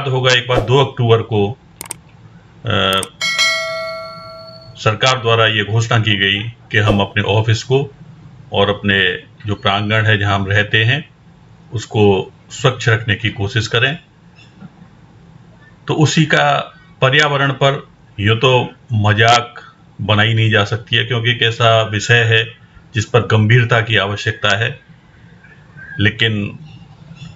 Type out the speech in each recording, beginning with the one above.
याद होगा एक बार 2 अक्टूबर को सरकार द्वारा ये घोषणा की गई कि हम अपने ऑफिस को और अपने जो प्रांगण है जहां हम रहते हैं उसको स्वच्छ रखने की कोशिश करें। तो उसी का पर्यावरण पर यूँ तो मजाक बनाई नहीं जा सकती है, क्योंकि एक ऐसा विषय है जिस पर गंभीरता की आवश्यकता है। लेकिन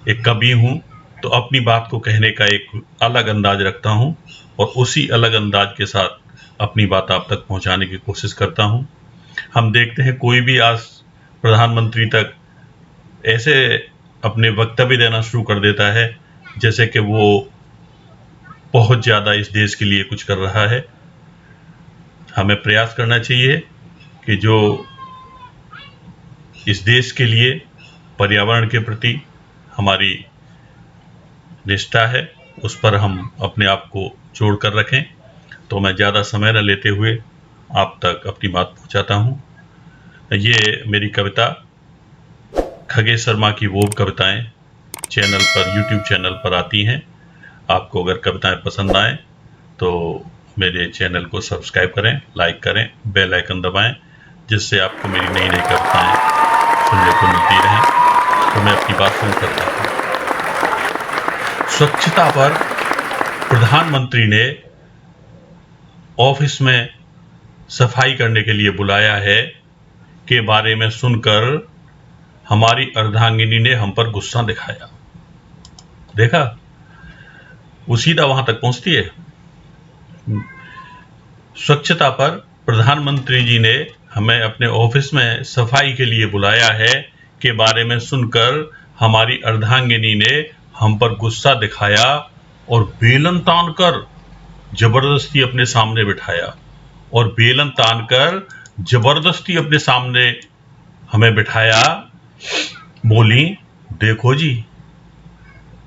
एक कवि हूँ तो अपनी बात को कहने का एक अलग अंदाज रखता हूँ और उसी अलग अंदाज के साथ अपनी बात आप तक पहुँचाने की कोशिश करता हूँ। हम देखते हैं कोई भी आज प्रधानमंत्री तक ऐसे अपने वक्तव्य देना शुरू कर देता है जैसे कि वो बहुत ज़्यादा इस देश के लिए कुछ कर रहा है। हमें प्रयास करना चाहिए कि जो इस देश के लिए पर्यावरण के प्रति हमारी निष्ठा है उस पर हम अपने आप को जोड़ कर रखें। तो मैं ज़्यादा समय न लेते हुए आप तक अपनी बात पहुंचाता हूं। ये मेरी कविता खगेश शर्मा की वो कविताएं चैनल पर, यूट्यूब चैनल पर आती हैं। आपको अगर कविताएं पसंद आए तो मेरे चैनल को सब्सक्राइब करें, लाइक करें, बेल आइकन दबाएं, जिससे आपको मेरी नई नई कविताएं सुनने को मिलती रहें। तो मैं अपनी बात शुरू करता हूँ। स्वच्छता पर प्रधानमंत्री ने ऑफिस में सफाई करने के लिए बुलाया है के बारे में सुनकर हमारी अर्धांगिनी ने हम पर गुस्सा दिखाया। देखा, वो सीधा वहां तक पहुंचती है। स्वच्छता पर प्रधानमंत्री जी ने हमें अपने ऑफिस में सफाई के लिए बुलाया है के बारे में सुनकर हमारी अर्धांगिनी ने हम पर गुस्सा दिखाया और बेलन तानकर जबरदस्ती अपने सामने बिठाया और बेलन तानकर जबरदस्ती अपने सामने हमें बिठाया। बोली, देखो जी,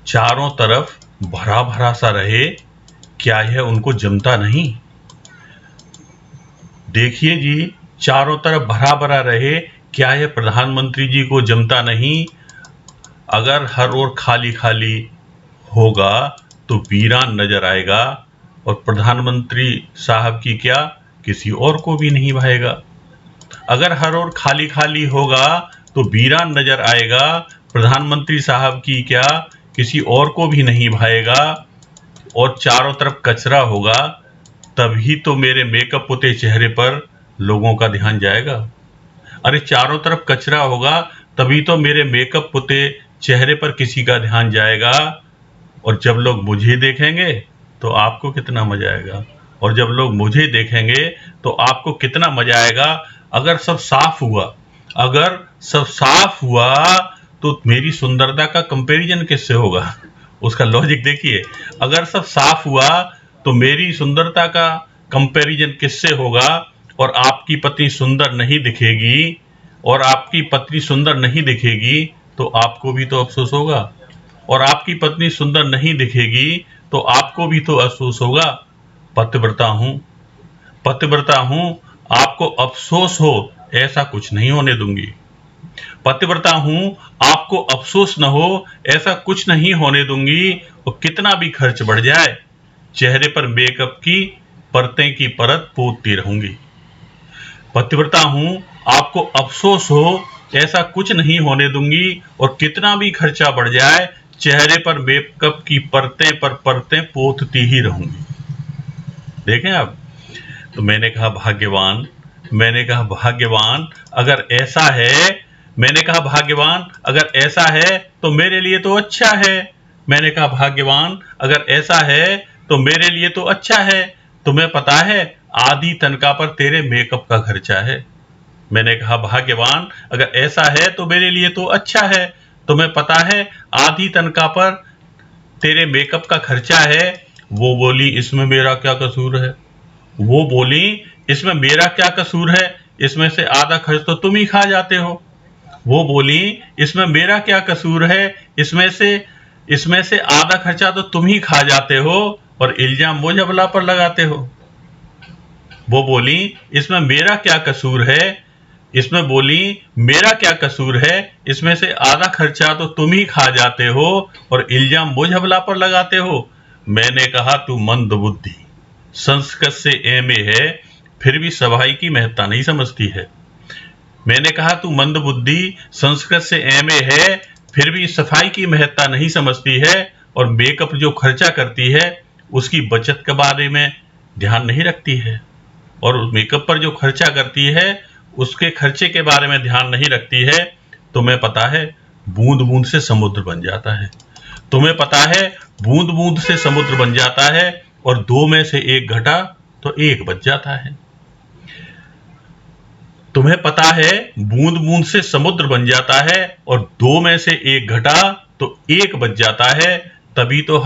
चारों तरफ भरा भरा सा रहे, क्या यह उनको जमता नहीं? देखिए जी, चारों तरफ भरा भरा रहे, क्या यह प्रधानमंत्री जी को जमता नहीं? अगर हर ओर खाली खाली होगा तो वीरान नजर आएगा और प्रधानमंत्री साहब की क्या किसी और को भी नहीं भाएगा। अगर हर ओर खाली खाली होगा तो वीरान नजर आएगा, प्रधानमंत्री साहब की क्या किसी और को भी नहीं भाएगा। और चारों तरफ कचरा होगा तभी तो मेरे मेकअप पुते चेहरे पर लोगों का ध्यान जाएगा। अरे चारों तरफ कचरा होगा तभी तो मेरे मेकअप पुते चेहरे पर किसी का ध्यान जाएगा। और जब लोग मुझे देखेंगे तो आपको कितना मजा आएगा, और जब लोग मुझे देखेंगे तो आपको कितना मजा आएगा। अगर सब साफ हुआ तो मेरी सुंदरता का कंपैरिजन किससे होगा? उसका लॉजिक देखिए। अगर सब साफ हुआ तो मेरी सुंदरता का कंपैरिजन किससे होगा? और आपकी पत्नी सुंदर नहीं दिखेगी, और आपकी पत्नी सुंदर नहीं दिखेगी तो आपको भी तो अफसोस होगा, और आपकी पत्नी सुंदर नहीं दिखेगी तो आपको भी तो अफसोस होगा। पतिव्रता हूं, आपको अफसोस हो ऐसा कुछ नहीं होने दूंगी। पतिव्रता हूं, आपको अफसोस न हो ऐसा कुछ नहीं होने दूंगी। और कितना भी खर्च बढ़ जाए, चेहरे पर मेकअप की परतें की परत पोतती रहूंगी। पतिव्रता हूं, आपको अफसोस हो ऐसा कुछ नहीं होने दूंगी, और कितना भी खर्चा बढ़ जाए, चेहरे पर मेकअप की परतें पर परतें पोतती ही रहूंगी। देखें आप। तो मैंने कहा भाग्यवान अगर ऐसा है, मैंने कहा भाग्यवान अगर ऐसा है तो मेरे लिए तो अच्छा है। मैंने कहा भाग्यवान अगर ऐसा है तो मेरे लिए तो अच्छा है। तुम्हें पता है आधी तनख्वाह पर तेरे मेकअप का खर्चा है। मैंने कहा भाग्यवान अगर ऐसा है तो मेरे लिए तो अच्छा है। तुम्हें पता है आधी तनख्वाह पर तेरे मेकअप का खर्चा है। वो बोली, इसमें मेरा क्या कसूर है? वो बोली, इसमें मेरा क्या कसूर है? इसमें से आधा खर्च तो तुम ही खा जाते हो। वो बोली, इसमें मेरा क्या कसूर है? इसमें से आधा खर्चा तो तुम ही खा जाते हो और इल्जाम मुझ अबला पर लगाते हो। वो बोली, इसमें मेरा क्या कसूर है? इसमें बोली, मेरा क्या कसूर है? इसमें से आधा खर्चा तो तुम ही खा जाते हो और इल्जाम मुझ अबला पर लगाते हो। मैंने कहा तू मंद बुद्धि, संस्कृत से एमए है, फिर भी सफाई की महत्ता नहीं समझती है। मैंने कहा तू मंद बुद्धि, संस्कृत से एमए है, फिर भी सफाई की महत्ता नहीं समझती है, और मेकअप जो खर्चा करती है उसकी बचत के बारे में ध्यान नहीं रखती है, और मेकअप पर जो खर्चा करती है उसके खर्चे के बारे में ध्यान नहीं रखती है। तुम्हें पता है बूंद बूंद से समुद्र बन जाता है। तुम्हें पता है बूंद बूंद से समुद्र बन जाता है, और दो में से एक घटा तो एक बच जाता है। तुम्हें पता है बूंद बूंद से समुद्र बन जाता है, और दो में से एक घटा तो एक बच जाता है। तभी तो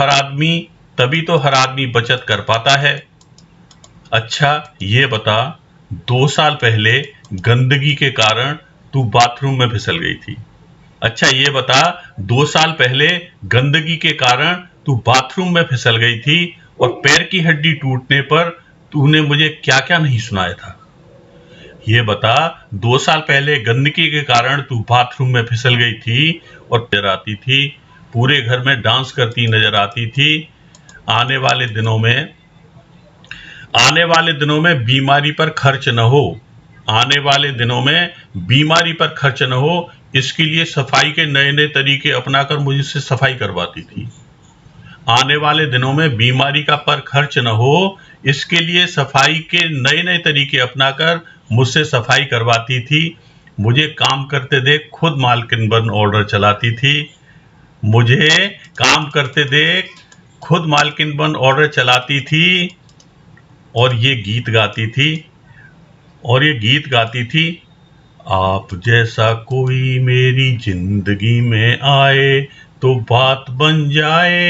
हर आदमी बचत कर पाता है। अच्छा ये बता, 2 साल पहले गंदगी के कारण तू बाथरूम में फिसल गई थी। अच्छा ये बता, 2 साल पहले गंदगी के कारण तू बाथरूम में फिसल गई थी, और पैर की हड्डी टूटने पर तूने मुझे क्या क्या नहीं सुनाया था। ये बता, 2 साल पहले गंदगी के कारण तू बाथरूम में फिसल गई थी, और नजर आती थी, पूरे घर में डांस करती नजर आती थी। आने वाले दिनों में बीमारी पर खर्च न हो, आने वाले दिनों में बीमारी पर खर्च न हो, इसके लिए सफाई के नए नए तरीके अपनाकर मुझसे सफाई करवाती थी। आने वाले दिनों में बीमारी का पर खर्च न हो, इसके लिए सफाई के नए नए तरीके अपनाकर मुझसे सफाई करवाती थी। मुझे काम करते देख खुद मालकिन बन ऑर्डर चलाती थी। मुझे काम करते देख खुद मालकिन बन ऑर्डर चलाती थी, और ये गीत गाती थी, आप जैसा कोई मेरी जिंदगी में आए तो बात बन जाए।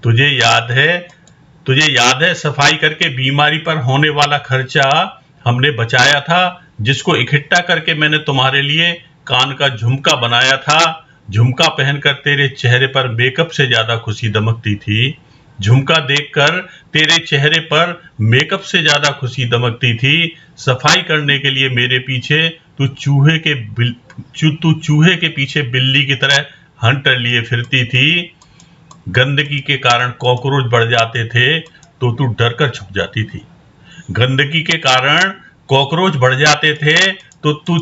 तुझे याद है सफाई करके बीमारी पर होने वाला खर्चा हमने बचाया था, जिसको इकट्ठा करके मैंने तुम्हारे लिए कान का झुमका बनाया था। झुमका पहनकर तेरे चेहरे पर मेकअप से ज्यादा खुशी दमकती थी। झुमका देखकर तेरे चेहरे पर मेकअप से ज्यादा खुशी दमकती थी। सफाई करने के लिए मेरे पीछे तू चूहे के पीछे बिल्ली की तरह हंटर लिए फिरती थी। गंदगी के कारण कॉकरोच बढ़ जाते थे तो तू डरकर छुप जाती थी। गंदगी के कारण कॉकरोच बढ़ जाते थे तो तू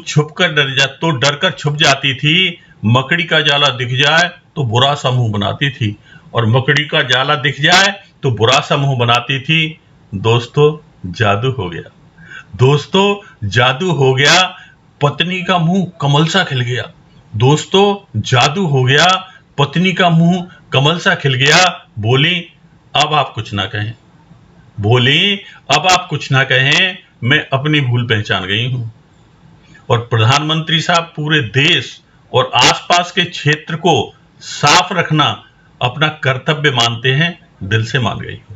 डरकर छुप जाती थी। मकड़ी का जाला दिख जाए तो बुरा सा मुंह बनाती थी, और मकड़ी का जाला दिख जाए तो बुरा सा मुंह बनाती थी। दोस्तों जादू हो गया, पत्नी का मुंह कमल सा खिल गया। दोस्तों जादू हो गया, पत्नी का मुंह कमल सा खिल गया। बोली अब आप कुछ ना कहें, मैं अपनी भूल पहचान गई हूं। और प्रधानमंत्री साहब पूरे देश और आसपास के क्षेत्र को साफ रखना अपना कर्तव्य मानते हैं, दिल से मान गई हूं।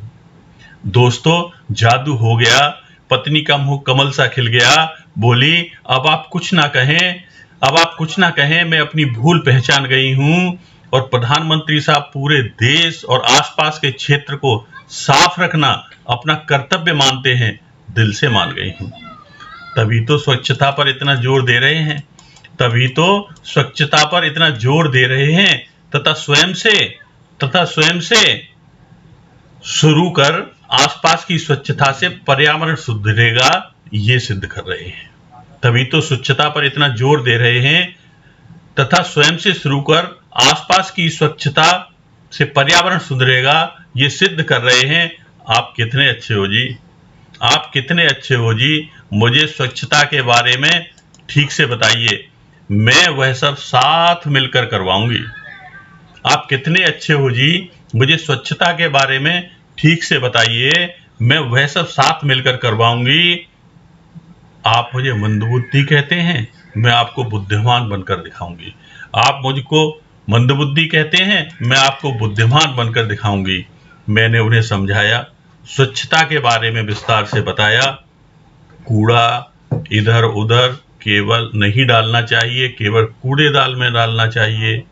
दोस्तों जादू हो गया, पत्नी का मुंह कमल सा खिल गया। बोली अब आप कुछ ना कहें, मैं अपनी भूल पहचान गई हूं। और प्रधानमंत्री साहब पूरे देश और आसपास के क्षेत्र को साफ रखना अपना कर्तव्य मानते हैं, दिल से मान गई हूं। तभी तो स्वच्छता पर इतना जोर दे रहे हैं, तथा स्वयं से शुरू कर आसपास की स्वच्छता से पर्यावरण सुधरेगा, ये सिद्ध कर रहे हैं। तभी तो स्वच्छता पर इतना जोर दे रहे हैं तथा स्वयं से शुरू कर आसपास की स्वच्छता से पर्यावरण सुधरेगा, ये सिद्ध कर रहे हैं। आप कितने अच्छे हो जी, मुझे स्वच्छता के बारे में ठीक से बताइए, मैं वह सब साथ मिलकर करवाऊंगी। आप कितने अच्छे हो जी, मुझे स्वच्छता के बारे में ठीक से बताइए, मैं वह सब साथ मिलकर करवाऊंगी। आप मुझे मंदबुद्धि कहते हैं, मैं आपको बुद्धिमान बनकर दिखाऊंगी। आप मुझको मंदबुद्धि कहते हैं, मैं आपको बुद्धिमान बनकर दिखाऊंगी। मैंने उन्हें समझाया, स्वच्छता के बारे में विस्तार से बताया। कूड़ा इधर उधर केवल नहीं डालना चाहिए, केवल कूड़ेदान में डालना चाहिए।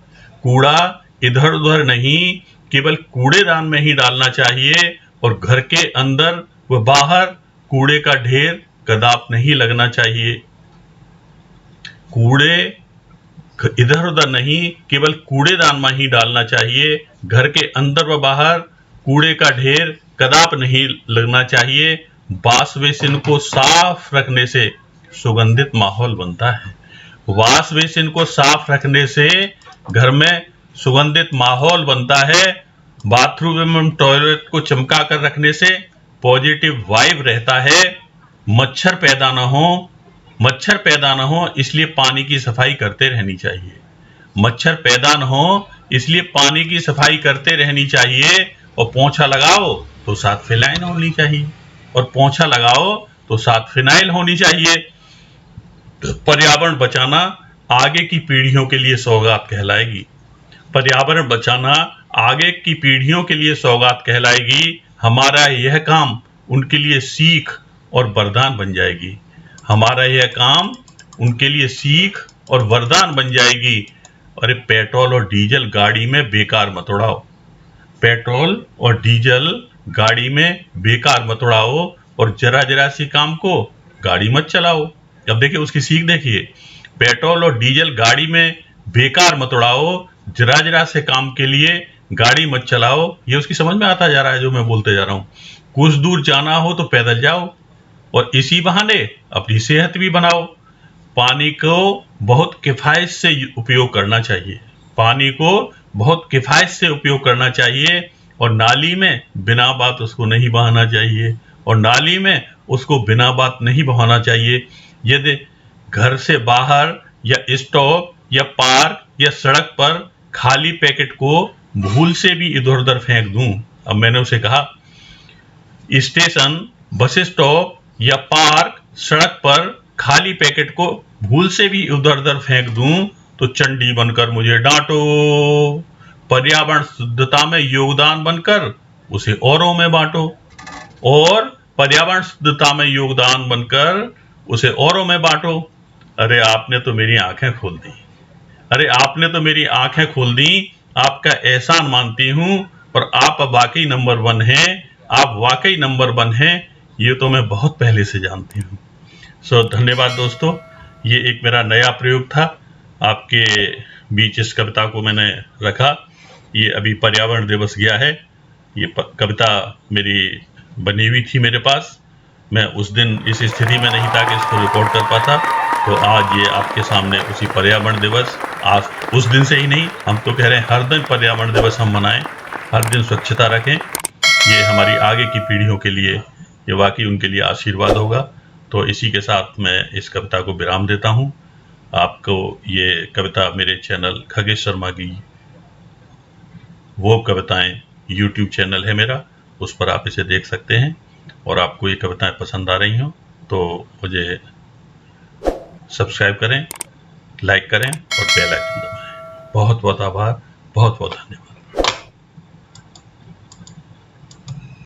कूड़ा इधर उधर नहीं, केवल कूड़ेदान में ही डालना चाहिए। और घर के अंदर व बाहर कूड़े का ढेर कदाप नहीं लगना चाहिए। इधर उधर नहीं, केवल कूड़ेदान में ही डालना चाहिए। घर के अंदर व बाहर कूड़े का ढेर कदाप नहीं लगना चाहिए। वॉश बेसिन को साफ रखने से सुगंधित माहौल बनता है। वॉश बेसिन को साफ रखने से घर में सुगंधित माहौल बनता है। बाथरूम एवं टॉयलेट को चमका कर रखने से पॉजिटिव वाइब रहता है। मच्छर पैदा न हो इसलिए पानी की सफाई करते रहनी चाहिए। मच्छर पैदा न हो इसलिए पानी की सफाई करते रहनी चाहिए। और पोंछा लगाओ तो साथ फिनाइल होनी चाहिए, और पोंछा लगाओ तो साथ फिनाइल होनी चाहिए। पर्यावरण बचाना आगे की पीढ़ियों के लिए सौगात कहलाएगी। पर्यावरण बचाना आगे की पीढ़ियों के लिए सौगात कहलाएगी। हमारा यह काम उनके लिए सीख और वरदान बन जाएगी। हमारा यह काम उनके लिए सीख और वरदान बन जाएगी। अरे पेट्रोल और डीजल गाड़ी में बेकार मत उड़ाओ। पेट्रोल और डीजल गाड़ी में बेकार मत उड़ाओ, और जरा सी काम को गाड़ी मत चलाओ। अब देखिए उसकी सीख देखिए, पेट्रोल और डीजल गाड़ी में बेकार मत उड़ाओ, जरा से काम के लिए गाड़ी मत चलाओ। ये उसकी समझ में आता जा रहा है जो मैं बोलते जा रहा हूँ। कुछ दूर जाना हो तो पैदल जाओ, और इसी बहाने अपनी सेहत भी बनाओ। पानी को बहुत किफायत से उपयोग करना चाहिए। पानी को बहुत किफायत से उपयोग करना चाहिए, और नाली में बिना बात उसको नहीं बहाना चाहिए, और नाली में उसको बिना बात नहीं बहाना चाहिए। यदि घर से बाहर या स्टॉप या पार्क या सड़क पर खाली पैकेट को भूल से भी इधर उधर फेंक दूं, अब मैंने उसे कहा स्टेशन, बस स्टॉप या पार्क, सड़क पर खाली पैकेट को भूल से भी इधर उधर फेंक दूं तो चंडी बनकर मुझे डांटो। पर्यावरण शुद्धता में योगदान बनकर उसे औरों में बांटो, और पर्यावरण शुद्धता में योगदान बनकर उसे औरों में बांटो। अरे आपने तो मेरी आंखें खोल दी। अरे आपने तो मेरी आंखें खोल दी। आपका एहसान मानती हूँ, और आप वाकई नंबर 1 हैं। आप वाकई नंबर 1 हैं, ये तो मैं बहुत पहले से जानती हूँ। धन्यवाद दोस्तों। ये एक मेरा नया प्रयोग था, आपके बीच इस कविता को मैंने रखा। ये अभी पर्यावरण दिवस गया है, ये कविता मेरी बनी हुई थी मेरे पास। मैं उस दिन इस स्थिति में नहीं था कि इसको रिकॉर्ड कर पाता, तो आज ये आपके सामने उसी पर्यावरण दिवस, आज उस दिन से ही नहीं, हम तो कह रहे हैं हर दिन पर्यावरण दिवस हम मनाएं, हर दिन स्वच्छता रखें। ये हमारी आगे की पीढ़ियों के लिए, ये वाकई उनके लिए आशीर्वाद होगा। तो इसी के साथ मैं इस कविता को विराम देता हूँ। आपको ये कविता मेरे चैनल खगेश शर्मा की वो कविताएं YouTube चैनल है मेरा, उस पर आप इसे देख सकते हैं। और आपको ये कविताएं पसंद आ रही हों तो मुझे सब्सक्राइब करें, लाइक करें और बेल आइकन दबाएं। बहुत बहुत आभार, बहुत बहुत धन्यवाद।